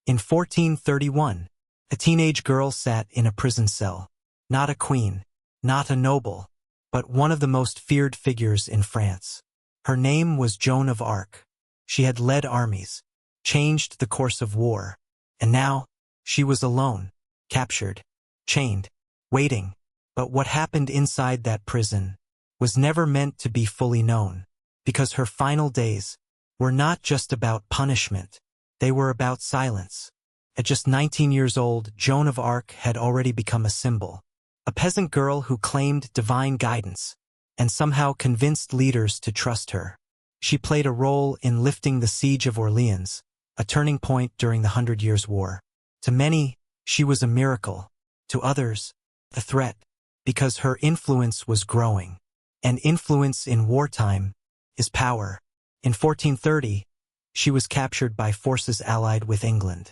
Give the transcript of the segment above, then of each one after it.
In 1431, a teenage girl sat in a prison cell. Not a queen, not a noble, but one of the most feared figures in France. Her name was Joan of Arc. She had led armies, changed the course of war, and now she was alone, captured, chained, waiting. But what happened inside that prison was never meant to be fully known, because her final days were not just about punishment, they were about silence. At just 19 years old, Joan of Arc had already become a symbol, a peasant girl who claimed divine guidance and somehow convinced leaders to trust her. She played a role in lifting the siege of Orléans, a turning point during the 100 Years' War. To many, she was a miracle. To others, a threat, because her influence was growing. And influence in wartime is power. In 1430, she was captured by forces allied with England.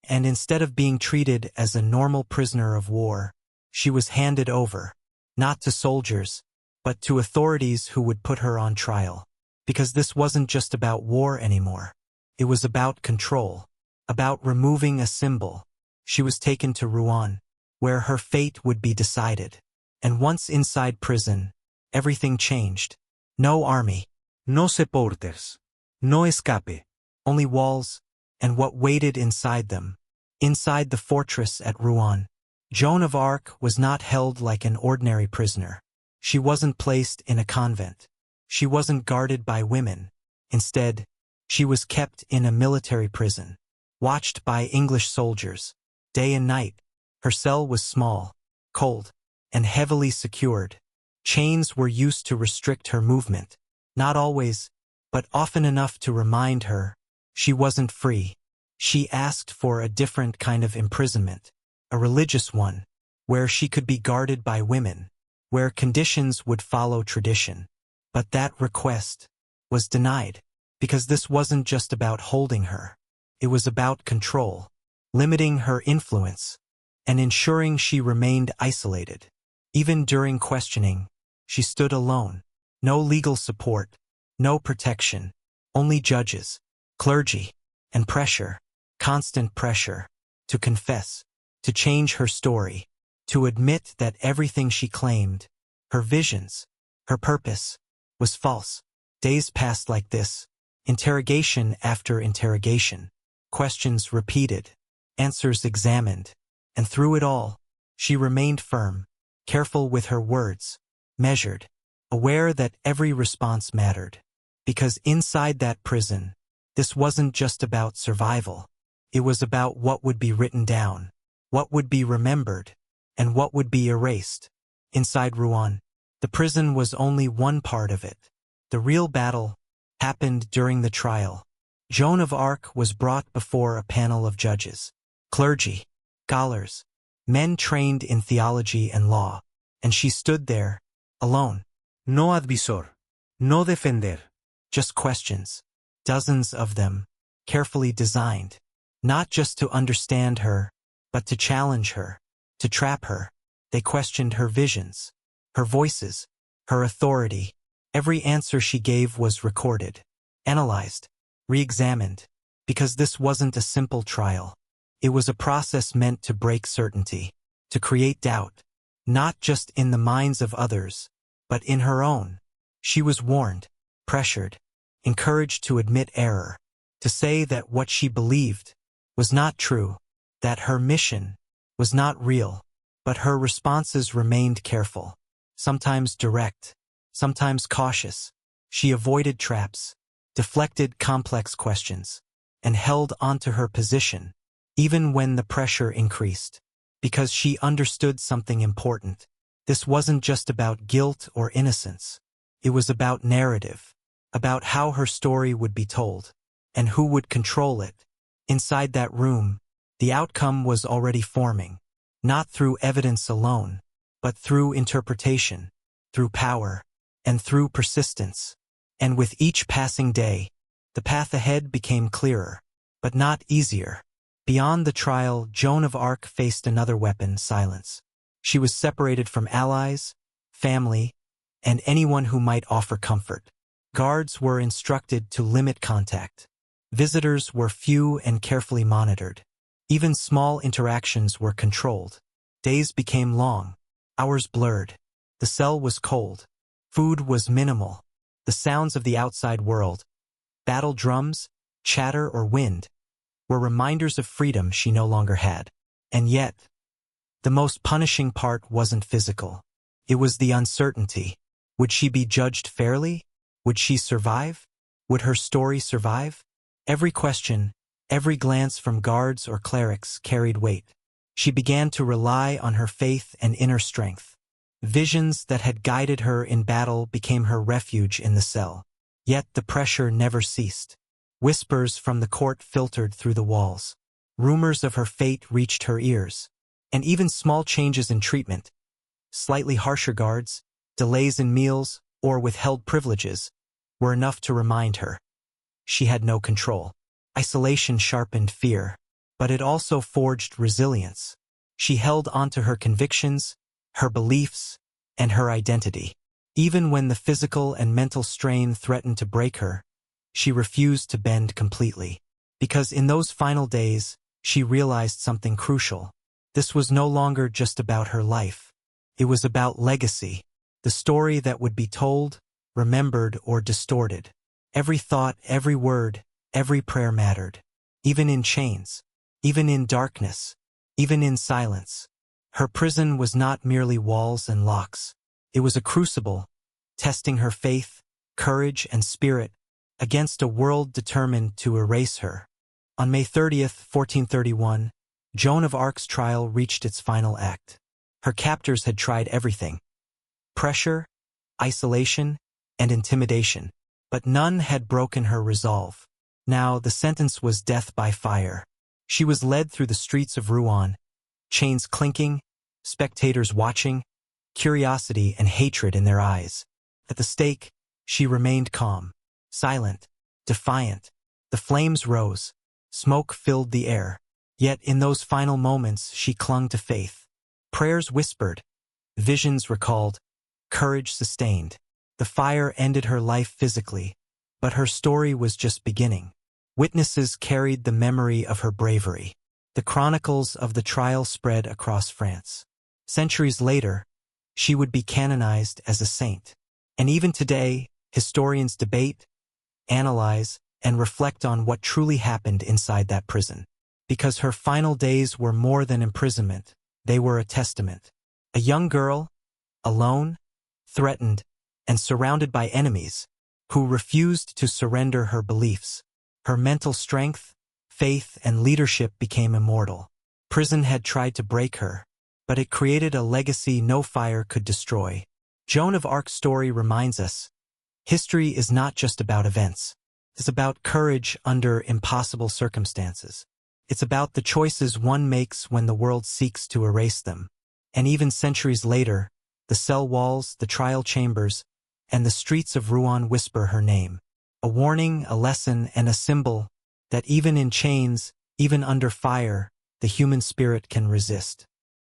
And instead of being treated as a normal prisoner of war, she was handed over, not to soldiers, but to authorities who would put her on trial. Because this wasn't just about war anymore. It was about control, about removing a symbol. She was taken to Rouen, where her fate would be decided. And once inside prison, everything changed. No army, no supporters, no escape, only walls, and what waited inside them. Inside the fortress at Rouen, Joan of Arc was not held like an ordinary prisoner. She wasn't placed in a convent. She wasn't guarded by women. Instead, she was kept in a military prison, watched by English soldiers, day and night. Her cell was small, cold, and heavily secured. Chains were used to restrict her movement, not always, but often enough to remind her she wasn't free. She asked for a different kind of imprisonment, a religious one, where she could be guarded by women, where conditions would follow tradition. But that request was denied, because this wasn't just about holding her. It was about control, limiting her influence, and ensuring she remained isolated. Even during questioning, she stood alone. No legal support, no protection, only judges, clergy, and pressure, constant pressure, to confess, to change her story, to admit that everything she claimed, her visions, her purpose, was false. Days passed like this, interrogation after interrogation, questions repeated, answers examined, and through it all, she remained firm, careful with her words, measured, aware that every response mattered. Because inside that prison, this wasn't just about survival. It was about what would be written down, what would be remembered, and what would be erased. Inside Rouen, the prison was only one part of it. The real battle happened during the trial. Joan of Arc was brought before a panel of judges, clergy, scholars, men trained in theology and law, and she stood there, alone. No advisor, no defender, just questions, dozens of them, carefully designed, not just to understand her, but to challenge her, to trap her. They questioned her visions, her voices, her authority. Every answer she gave was recorded, analyzed, re-examined, because this wasn't a simple trial. It was a process meant to break certainty, to create doubt, not just in the minds of others, but in her own. She was warned, pressured, encouraged to admit error, to say that what she believed was not true, that her mission was not real. But her responses remained careful, sometimes direct, sometimes cautious. She avoided traps, deflected complex questions, and held onto her position, even when the pressure increased, because she understood something important. This wasn't just about guilt or innocence. It was about narrative, about how her story would be told, and who would control it. Inside that room, the outcome was already forming, not through evidence alone, but through interpretation, through power, and through persistence. And with each passing day, the path ahead became clearer, but not easier. Beyond the trial, Joan of Arc faced another weapon: silence. She was separated from allies, family, and anyone who might offer comfort. Guards were instructed to limit contact. Visitors were few and carefully monitored. Even small interactions were controlled. Days became long, hours blurred. The cell was cold. Food was minimal. The sounds of the outside world, battle drums, chatter, or wind, were reminders of freedom she no longer had. And yet, the most punishing part wasn't physical. It was the uncertainty. Would she be judged fairly? Would she survive? Would her story survive? Every question, every glance from guards or clerics carried weight. She began to rely on her faith and inner strength. Visions that had guided her in battle became her refuge in the cell. Yet the pressure never ceased. Whispers from the court filtered through the walls. Rumors of her fate reached her ears. And even small changes in treatment, slightly harsher guards, delays in meals, or withheld privileges, were enough to remind her she had no control. Isolation sharpened fear, but it also forged resilience. She held onto her convictions, her beliefs, and her identity. Even when the physical and mental strain threatened to break her, she refused to bend completely. Because in those final days, she realized something crucial. This was no longer just about her life. It was about legacy, the story that would be told, remembered, or distorted. Every thought, every word, every prayer mattered. Even in chains, even in darkness, even in silence. Her prison was not merely walls and locks. It was a crucible, testing her faith, courage, and spirit against a world determined to erase her. On May 30th, 1431, Joan of Arc's trial reached its final act. Her captors had tried everything: pressure, isolation, and intimidation. But none had broken her resolve. Now the sentence was death by fire. She was led through the streets of Rouen, chains clinking, spectators watching, curiosity and hatred in their eyes. At the stake, she remained calm, silent, defiant. The flames rose. Smoke filled the air. Yet in those final moments she clung to faith. Prayers whispered, visions recalled, courage sustained. The fire ended her life physically, but her story was just beginning. Witnesses carried the memory of her bravery. The chronicles of the trial spread across France. Centuries later, she would be canonized as a saint. And even today, historians debate, analyze, and reflect on what truly happened inside that prison. Because her final days were more than imprisonment, they were a testament. A young girl, alone, threatened, and surrounded by enemies, who refused to surrender her beliefs. Her mental strength, faith, and leadership became immortal. Prison had tried to break her, but it created a legacy no fire could destroy. Joan of Arc's story reminds us, history is not just about events. It's about courage under impossible circumstances. It's about the choices one makes when the world seeks to erase them. And even centuries later, the cell walls, the trial chambers, and the streets of Rouen whisper her name. A warning, a lesson, and a symbol that even in chains, even under fire, the human spirit can resist.